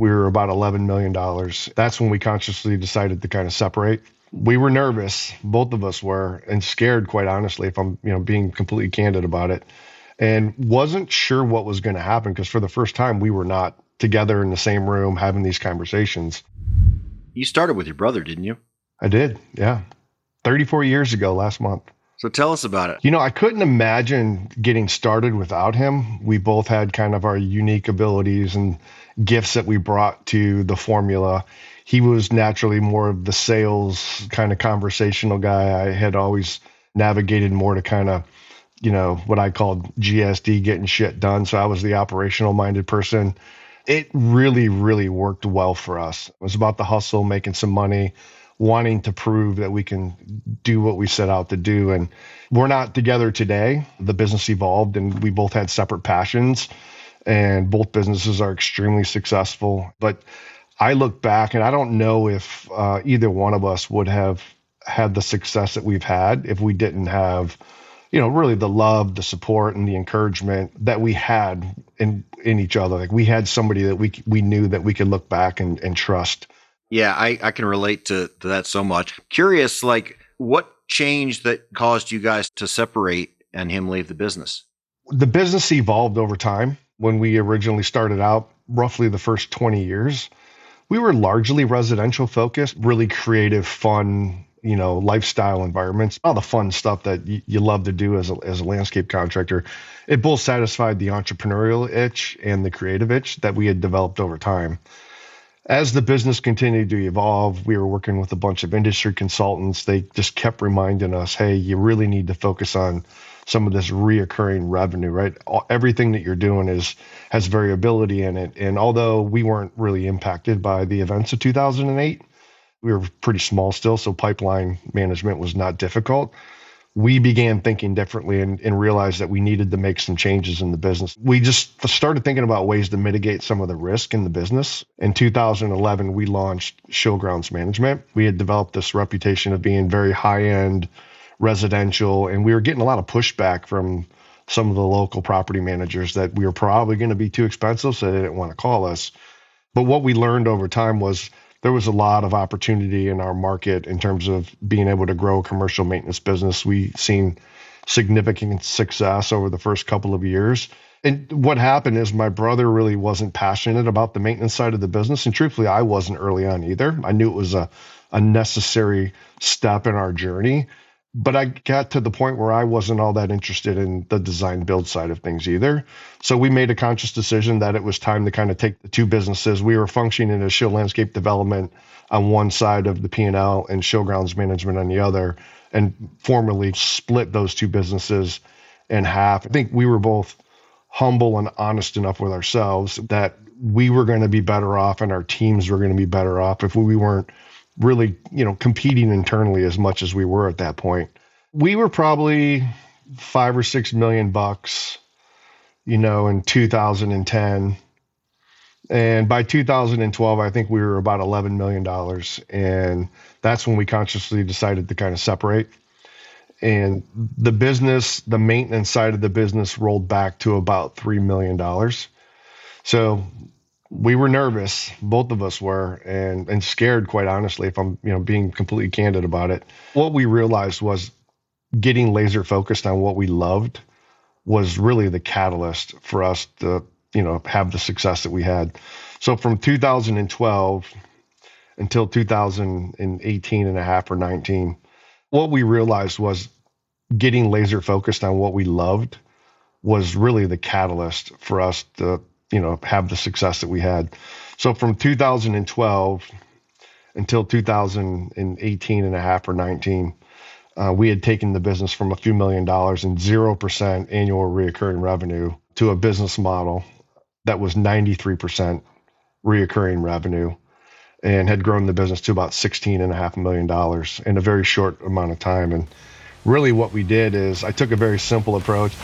we were about $11 million. That's when we consciously decided to kind of separate. We were nervous, both of us were, and scared, quite honestly, if I'm, being completely candid about it, and wasn't sure what was going to happen because for the first time we were not together in the same room having these conversations. You started with your brother, didn't you? I did, yeah. 34 years ago last month. So tell us about it. I couldn't imagine getting started without him. We both had kind of our unique abilities and gifts that we brought to the formula. He was naturally more of the sales kind of conversational guy. I had always navigated more to kind of, what I called GSD, getting shit done. So I was the operational minded person. It really, really worked well for us. It was about the hustle, making some money, wanting to prove that we can do what we set out to do. And we're not together today. The business evolved and we both had separate passions, and both businesses are extremely successful. But I look back and I don't know if either one of us would have had the success that we've had if we didn't have, really the love, the support, and the encouragement that we had in each other. Like we had somebody that we knew that we could look back and trust. Yeah, I can relate to that so much. Curious, like what changed that caused you guys to separate and him leave the business? The business evolved over time. When we originally started out, roughly the first 20 years, we were largely residential focused, really creative, fun, lifestyle environments, all the fun stuff that you love to do as a landscape contractor. It both satisfied the entrepreneurial itch and the creative itch that we had developed over time. As the business continued to evolve, we were working with a bunch of industry consultants. They just kept reminding us, hey, you really need to focus on some of this reoccurring revenue, right? Everything that you're doing has variability in it. And although we weren't really impacted by the events of 2008, we were pretty small still, so pipeline management was not difficult. We began thinking differently and realized that we needed to make some changes in the business. We just started thinking about ways to mitigate some of the risk in the business. In 2011, we launched Schill Grounds Management. We had developed this reputation of being very high-end residential, and we were getting a lot of pushback from some of the local property managers that we were probably going to be too expensive, so they didn't want to call us. But what we learned over time was there was a lot of opportunity in our market in terms of being able to grow a commercial maintenance business. We've seen significant success over the first couple of years. And what happened is my brother really wasn't passionate about the maintenance side of the business. And truthfully, I wasn't early on either. I knew it was a necessary step in our journey. But I got to the point where I wasn't all that interested in the design build side of things either. So we made a conscious decision that it was time to kind of take the two businesses. We were functioning as Schill Landscape Development on one side of the P&L and Schill Grounds Management on the other, and formally split those two businesses in half. I think we were both humble and honest enough with ourselves that we were going to be better off and our teams were going to be better off if we weren't really, competing internally as much as we were at that point. We were probably $5 or $6 million, in 2010. And by 2012, I think we were about $11 million. And that's when we consciously decided to kind of separate. And the business, the maintenance side of the business rolled back to about $3 million. So we were nervous, both of us were, and scared, quite honestly, if I'm, being completely candid about it. What we realized was getting laser focused on what we loved was really the catalyst for us to, have the success that we had. So from 2012 until 2018 and a half or 19, what we realized was getting laser focused on what we loved was really the catalyst for us to, have the success that we had. So from 2012 until 2018 and a half or 19, we had taken the business from a few $1 million and 0% annual reoccurring revenue to a business model that was 93% reoccurring revenue and had grown the business to about $16.5 million in a very short amount of time. And really what we did is I took a very simple approach.